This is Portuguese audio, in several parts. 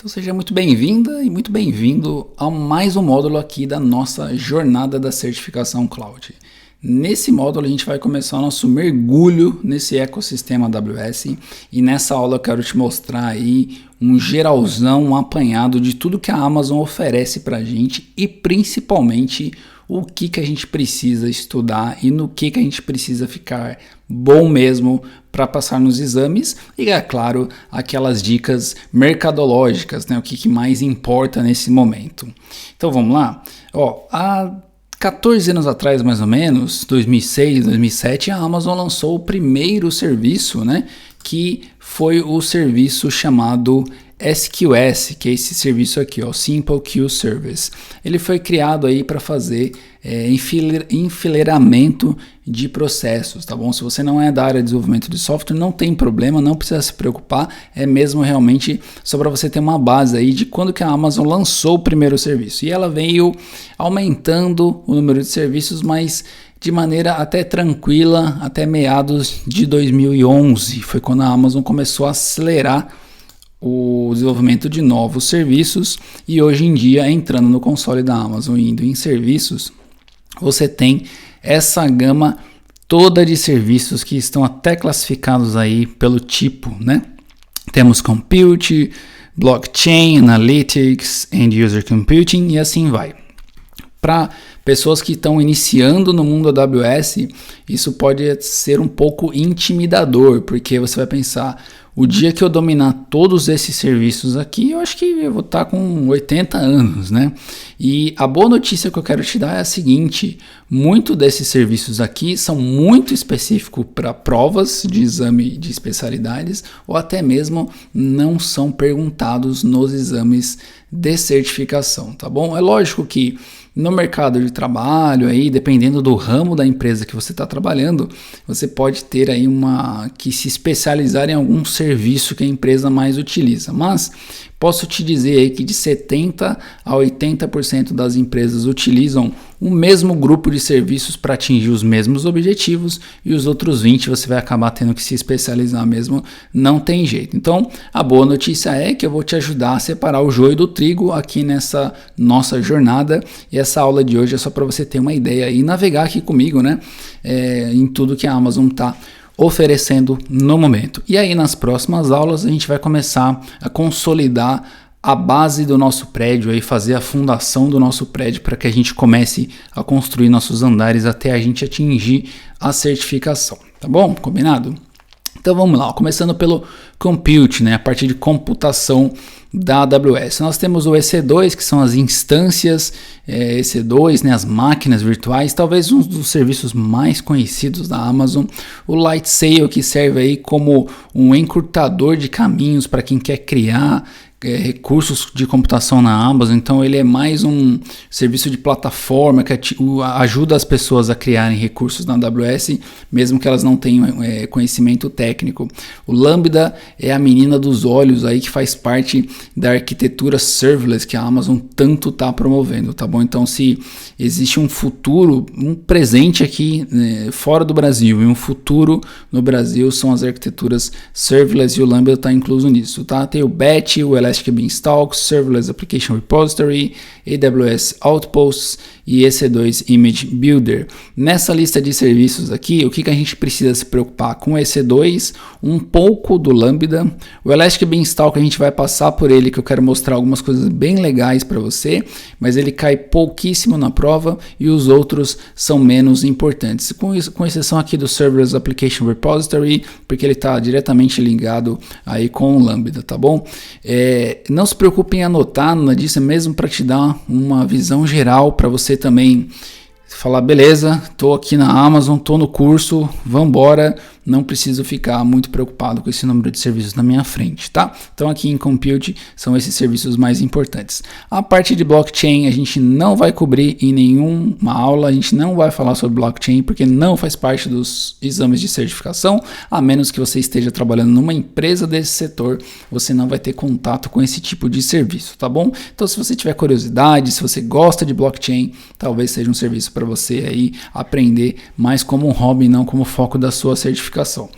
Então seja muito bem-vinda e muito bem-vindo a mais um módulo aqui da nossa jornada da certificação Cloud. Nesse módulo a gente vai começar o nosso mergulho nesse ecossistema AWS e nessa aula eu quero te mostrar aí um geralzão, um apanhado de tudo que a Amazon oferece para a gente e principalmente o que a gente precisa estudar e no que a gente precisa ficar bom mesmo para passar nos exames e, é claro, aquelas dicas mercadológicas, né? O que mais importa nesse momento. Então vamos lá? Há 14 anos atrás, mais ou menos, 2006, 2007, a Amazon lançou o primeiro serviço, né? Que foi o serviço chamado SQS, que é esse serviço aqui, Simple Queue Service. Ele foi criado aí para fazer enfileiramento de processos, tá bom? Se você não é da área de desenvolvimento de software, não tem problema, não precisa se preocupar, é mesmo realmente só para você ter uma base aí de quando que a Amazon lançou o primeiro serviço. E ela veio aumentando o número de serviços, mas de maneira até tranquila, até meados de 2011, foi quando a Amazon começou a acelerar o desenvolvimento de novos serviços e hoje em dia, entrando no console da Amazon e indo em serviços, você tem essa gama toda de serviços que estão até classificados aí pelo tipo, né? Temos Compute, Blockchain, Analytics, End User Computing e assim vai. Para pessoas que estão iniciando no mundo AWS, isso pode ser um pouco intimidador, porque você vai pensar, o dia que eu dominar todos esses serviços aqui, eu acho que eu vou estar com 80 anos, né? E a boa notícia que eu quero te dar é a seguinte, muitos desses serviços aqui são muito específicos para provas de exame de especialidades ou até mesmo não são perguntados nos exames de certificação, tá bom? É lógico que no mercado de trabalho, aí, dependendo do ramo da empresa que você está trabalhando, você pode ter aí que se especializar em algum serviço que a empresa mais utiliza. Mas posso te dizer aí que de 70% a 80% das empresas utilizam o mesmo grupo de serviços para atingir os mesmos objetivos e os outros 20% você vai acabar tendo que se especializar mesmo, não tem jeito. Então, a boa notícia é que eu vou te ajudar a separar o joio do trigo aqui nessa nossa jornada e essa aula de hoje é só para você ter uma ideia e navegar aqui comigo, né, em tudo que a Amazon está oferecendo no momento. E aí nas próximas aulas a gente vai começar a consolidar a base do nosso prédio, aí fazer a fundação do nosso prédio para que a gente comece a construir nossos andares até a gente atingir a certificação, tá bom? Combinado? Então vamos lá, começando pelo Compute, né, a parte de computação da AWS. Nós temos o EC2, que são as instâncias EC2, né, as máquinas virtuais, talvez um dos serviços mais conhecidos da Amazon. O Lightsail, que serve aí como um encurtador de caminhos para quem quer criar recursos de computação na Amazon, então ele é mais um serviço de plataforma que ajuda as pessoas a criarem recursos na AWS, mesmo que elas não tenham conhecimento técnico. O Lambda é a menina dos olhos aí que faz parte da arquitetura serverless que a Amazon tanto está promovendo, tá bom? Então se existe um futuro, um presente aqui fora do Brasil e um futuro no Brasil são as arquiteturas serverless e o Lambda está incluso nisso, tá? Tem o BET, o Elastic Beanstalk, Serverless Application Repository, AWS Outposts e EC2 Image Builder. Nessa lista de serviços aqui, o que a gente precisa se preocupar com o EC2, um pouco do Lambda, o Elastic Beanstalk a gente vai passar por ele, que eu quero mostrar algumas coisas bem legais para você, mas ele cai pouquíssimo na prova e os outros são menos importantes, com exceção aqui do Serverless Application Repository, porque ele está diretamente ligado aí com o Lambda, tá bom? Não se preocupe em anotar nada disso, é mesmo para te dar uma visão geral para você também falar, beleza, estou aqui na Amazon, estou no curso, vamos embora, não preciso ficar muito preocupado com esse número de serviços na minha frente, tá? Então aqui em Compute são esses serviços mais importantes. A parte de blockchain a gente não vai cobrir em nenhuma aula, a gente não vai falar sobre blockchain porque não faz parte dos exames de certificação, a menos que você esteja trabalhando numa empresa desse setor, você não vai ter contato com esse tipo de serviço, tá bom? Então se você tiver curiosidade, se você gosta de blockchain, talvez seja um serviço para você aí aprender mais como um hobby, não como foco da sua certificação. certificação.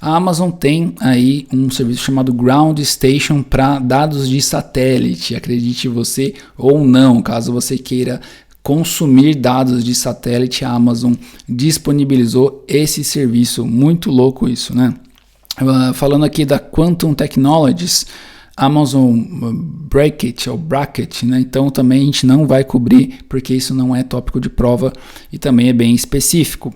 A Amazon tem aí um serviço chamado Ground Station para dados de satélite, acredite você ou não, caso você queira consumir dados de satélite, a Amazon disponibilizou esse serviço. Muito louco isso, né? Falando aqui da Quantum Technologies, Amazon Bracket ou Bracket, né? Então também a gente não vai cobrir porque isso não é tópico de prova e também é bem específico.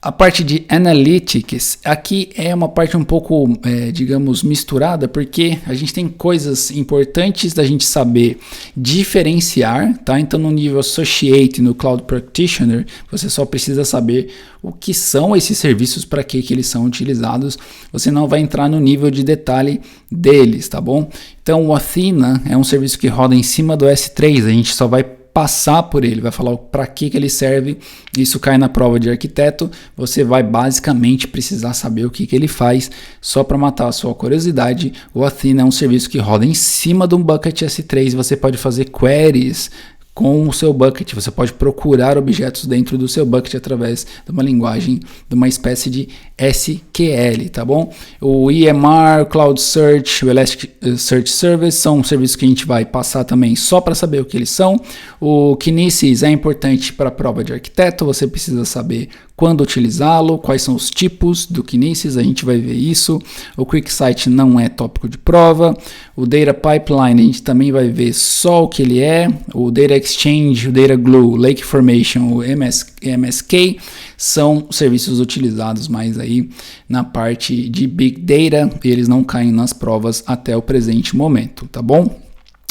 A parte de Analytics, aqui é uma parte um pouco, digamos, misturada, porque a gente tem coisas importantes da gente saber diferenciar, tá? Então no nível Associate, no Cloud Practitioner, você só precisa saber o que são esses serviços, para que eles são utilizados. Você não vai entrar no nível de detalhe deles, tá bom? Então o Athena é um serviço que roda em cima do S3, a gente só vai passar por ele, vai falar para que ele serve. Isso cai na prova de arquiteto, você vai basicamente precisar saber o que ele faz. Só para matar a sua curiosidade, o Athena é um serviço que roda em cima de um bucket S3, você pode fazer queries com o seu bucket, você pode procurar objetos dentro do seu bucket através de uma linguagem, de uma espécie de SQL, tá bom? O EMR, o Cloud Search, o Elasticsearch Service são serviços que a gente vai passar também só para saber o que eles são. O Kinesis é importante para a prova de arquiteto, você precisa saber quando utilizá-lo, quais são os tipos do Kinesis, a gente vai ver isso. O QuickSight não é tópico de prova. O Data Pipeline a gente também vai ver só o que ele é. O Data Exchange, o Data Glue, o Lake Formation, o MSK são serviços utilizados mais aí na parte de Big Data e eles não caem nas provas até o presente momento, tá bom?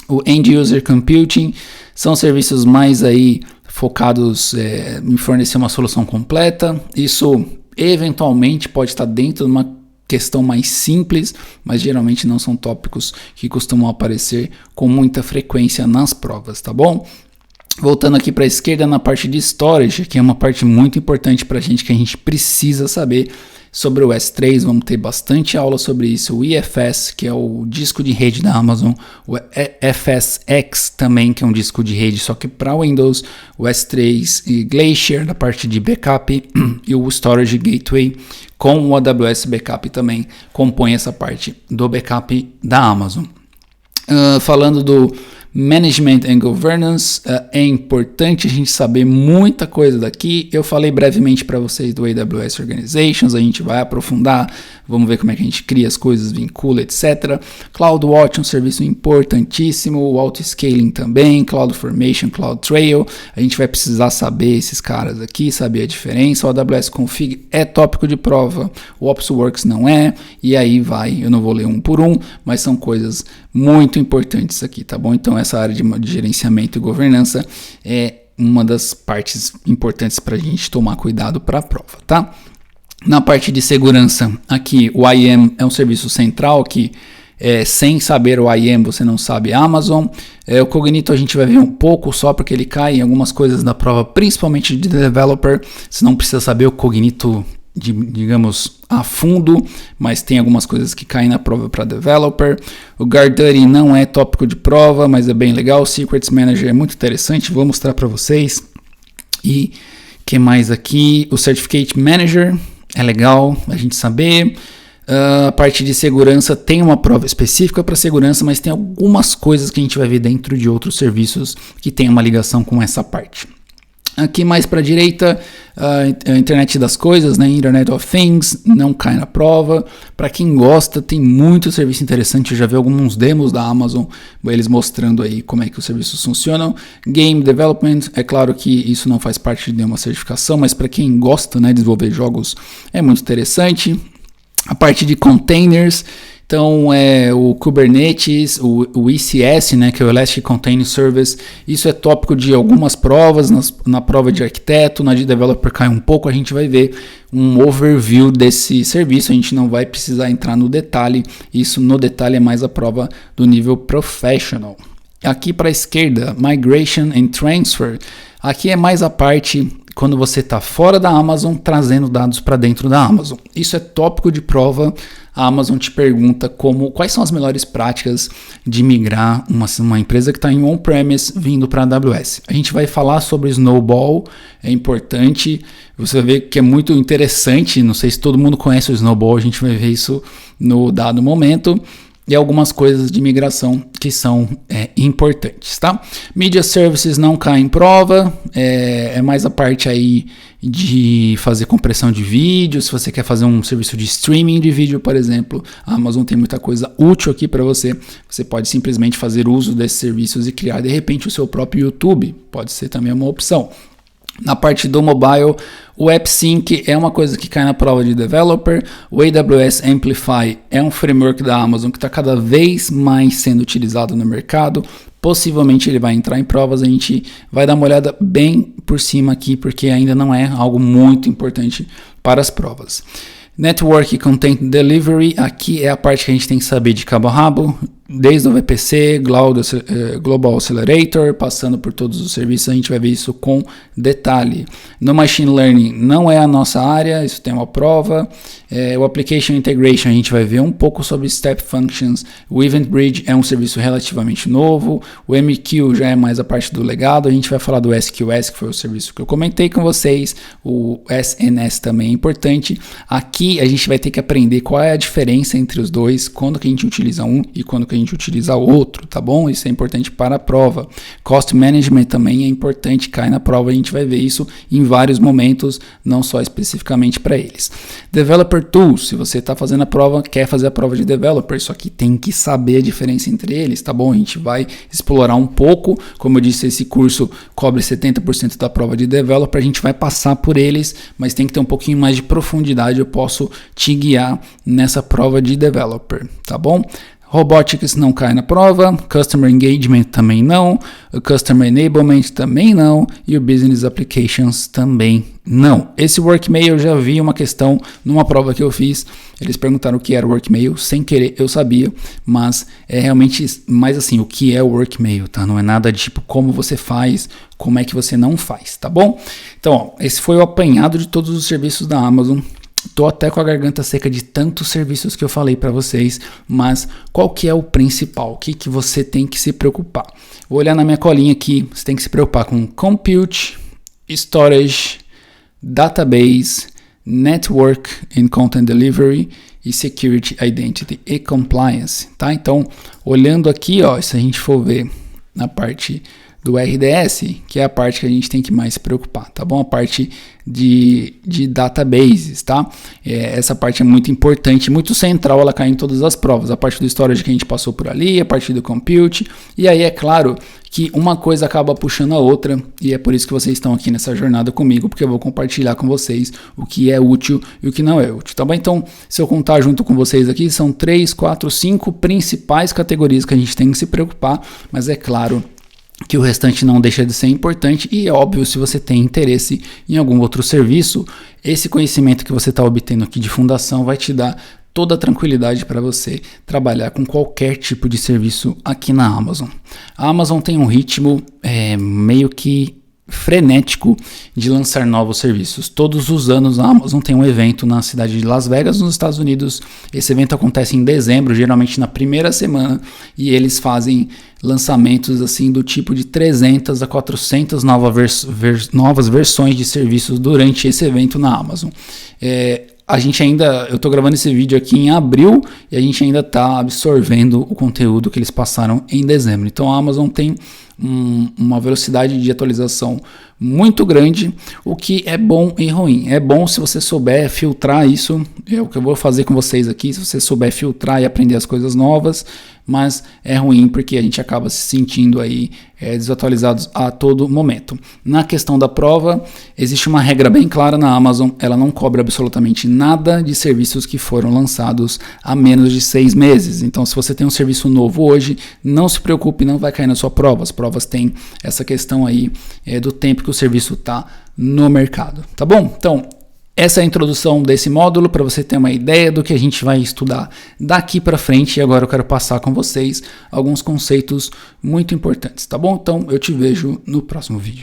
O End User Computing são serviços mais aí focados em fornecer uma solução completa. Isso eventualmente pode estar dentro de uma questão mais simples, mas geralmente não são tópicos que costumam aparecer com muita frequência nas provas, tá bom? Voltando aqui para a esquerda na parte de storage, que é uma parte muito importante para a gente, que a gente precisa saber sobre o S3, vamos ter bastante aula sobre isso. O IFS, que é o disco de rede da Amazon, o FSX também, que é um disco de rede, só que para Windows, o S3 e Glacier, da parte de backup, e o Storage Gateway com o AWS Backup também compõe essa parte do backup da Amazon. Falando do Management and Governance, é importante a gente saber muita coisa daqui. Eu falei brevemente para vocês do AWS Organizations, a gente vai aprofundar, vamos ver como é que a gente cria as coisas, vincula, etc. CloudWatch, um serviço importantíssimo, o Autoscaling também, CloudFormation, CloudTrail, a gente vai precisar saber esses caras aqui, saber a diferença. O AWS Config é tópico de prova, o OpsWorks não é, e aí vai, eu não vou ler um por um, mas são coisas muito importantes aqui, tá bom? Então essa área de gerenciamento e governança é uma das partes importantes para a gente tomar cuidado para a prova, tá? Na parte de segurança, aqui o IAM é um serviço central que sem saber o IAM você não sabe Amazon. O Cognito a gente vai ver um pouco só porque ele cai em algumas coisas da prova, principalmente de developer. Você não precisa saber o Cognito digamos a fundo, mas tem algumas coisas que caem na prova para developer. O GuardDuty não é tópico de prova, mas é bem legal. O Secrets Manager é muito interessante, vou mostrar para vocês. E que mais aqui? O Certificate Manager é legal a gente saber. A parte de segurança tem uma prova específica para segurança, mas tem algumas coisas que a gente vai ver dentro de outros serviços que tem uma ligação com essa parte. Aqui mais para a direita, a internet das coisas, né? Internet of Things, não cai na prova. Para quem gosta, tem muito serviço interessante. Eu já vi alguns demos da Amazon, eles mostrando aí como é que os serviços funcionam. Game Development, é claro que isso não faz parte de nenhuma certificação, mas para quem gosta, né, de desenvolver jogos é muito interessante. A parte de containers, então o Kubernetes, o ECS, né, que é o Elastic Container Service, isso é tópico de algumas provas, na prova de arquiteto, na de developer cai um pouco, a gente vai ver um overview desse serviço, a gente não vai precisar entrar no detalhe, isso no detalhe é mais a prova do nível professional. Aqui para a esquerda, Migration and Transfer, aqui é mais a parte quando você está fora da Amazon, trazendo dados para dentro da Amazon. Isso é tópico de prova. A Amazon te pergunta quais são as melhores práticas de migrar uma empresa que está em on-premise vindo para a AWS. A gente vai falar sobre Snowball, é importante. Você vai ver que é muito interessante, não sei se todo mundo conhece o Snowball, a gente vai ver isso no dado momento. E algumas coisas de migração que são importantes, tá? Media Services não cai em prova, é mais a parte aí de fazer compressão de vídeo. Se você quer fazer um serviço de streaming de vídeo, por exemplo, a Amazon tem muita coisa útil aqui para você. Você pode simplesmente fazer uso desses serviços e criar de repente o seu próprio YouTube, pode ser também uma opção. Na parte do mobile, o AppSync é uma coisa que cai na prova de developer. O AWS Amplify é um framework da Amazon que está cada vez mais sendo utilizado no mercado. Possivelmente ele vai entrar em provas, a gente vai dar uma olhada bem por cima aqui, porque ainda não é algo muito importante para as provas. Network Content Delivery, aqui é a parte que a gente tem que saber de cabo a rabo, desde o VPC, Global Accelerator, passando por todos os serviços, a gente vai ver isso com detalhe. No Machine Learning não é a nossa área, isso tem uma prova. O Application Integration a gente vai ver um pouco sobre Step Functions. O Event Bridge é um serviço relativamente novo. O MQ já é mais a parte do legado. A gente vai falar do SQS, que foi o serviço que eu comentei com vocês. O SNS também é importante. Aqui a gente vai ter que aprender qual é a diferença entre os dois, quando que a gente utiliza um e quando que a gente utiliza outro, tá bom? Isso é importante para a prova. Cost Management também é importante, cai na prova, a gente vai ver isso em vários momentos, não só especificamente para eles. Developer Tools, se você está fazendo a prova, quer fazer a prova de Developer, só que tem que saber a diferença entre eles, tá bom? A gente vai explorar um pouco, como eu disse, esse curso cobre 70% da prova de Developer, a gente vai passar por eles, mas tem que ter um pouquinho mais de profundidade, eu posso te guiar nessa prova de Developer, tá bom? Robotics não cai na prova, Customer Engagement também não, o Customer Enablement também não e o Business Applications também não. Esse Workmail eu já vi uma questão numa prova que eu fiz, eles perguntaram o que era o Workmail, sem querer eu sabia, mas é realmente mais assim, o que é o Workmail, tá? Não é nada de tipo como você faz, como é que você não faz, tá bom? Então, ó, esse foi o apanhado de todos os serviços da Amazon. Tô até com a garganta seca de tantos serviços que eu falei para vocês, mas qual que é o principal? O que você tem que se preocupar? Vou olhar na minha colinha aqui, você tem que se preocupar com Compute, Storage, Database, Network and Content Delivery e Security, Identity e Compliance, tá? Então, olhando aqui, ó, se a gente for ver na parte do RDS, que é a parte que a gente tem que mais se preocupar, tá bom? A parte de databases, tá? Essa parte é muito importante, muito central, ela cai em todas as provas. A parte do storage que a gente passou por ali, a parte do compute, e aí é claro que uma coisa acaba puxando a outra, e é por isso que vocês estão aqui nessa jornada comigo, porque eu vou compartilhar com vocês o que é útil e o que não é útil, tá bom? Então, se eu contar junto com vocês aqui, são 3, 4, 5 principais categorias que a gente tem que se preocupar, mas é claro que o restante não deixa de ser importante e é óbvio, se você tem interesse em algum outro serviço, esse conhecimento que você está obtendo aqui de fundação vai te dar toda a tranquilidade para você trabalhar com qualquer tipo de serviço aqui na Amazon. A Amazon tem um ritmo meio que frenético de lançar novos serviços. Todos os anos a Amazon tem um evento na cidade de Las Vegas, nos Estados Unidos. Esse evento acontece em dezembro, geralmente na primeira semana, e eles fazem lançamentos assim do tipo de 300 a 400 novas versões de serviços durante esse evento na Amazon. Eu tô gravando esse vídeo aqui em abril e a gente ainda tá absorvendo o conteúdo que eles passaram em dezembro. Então a Amazon tem uma velocidade de atualização muito grande, o que é bom e ruim. É bom se você souber filtrar isso, é o que eu vou fazer com vocês aqui, se você souber filtrar e aprender as coisas novas, mas é ruim porque a gente acaba se sentindo aí desatualizados a todo momento. Na questão da prova, existe uma regra bem clara na Amazon, ela não cobra absolutamente nada de serviços que foram lançados há menos de 6 meses. Então, se você tem um serviço novo hoje, não se preocupe, não vai cair na sua prova. As provas têm essa questão aí do tempo que o serviço está no mercado, tá bom? Então, essa é a introdução desse módulo para você ter uma ideia do que a gente vai estudar daqui para frente, e agora eu quero passar com vocês alguns conceitos muito importantes, tá bom? Então eu te vejo no próximo vídeo.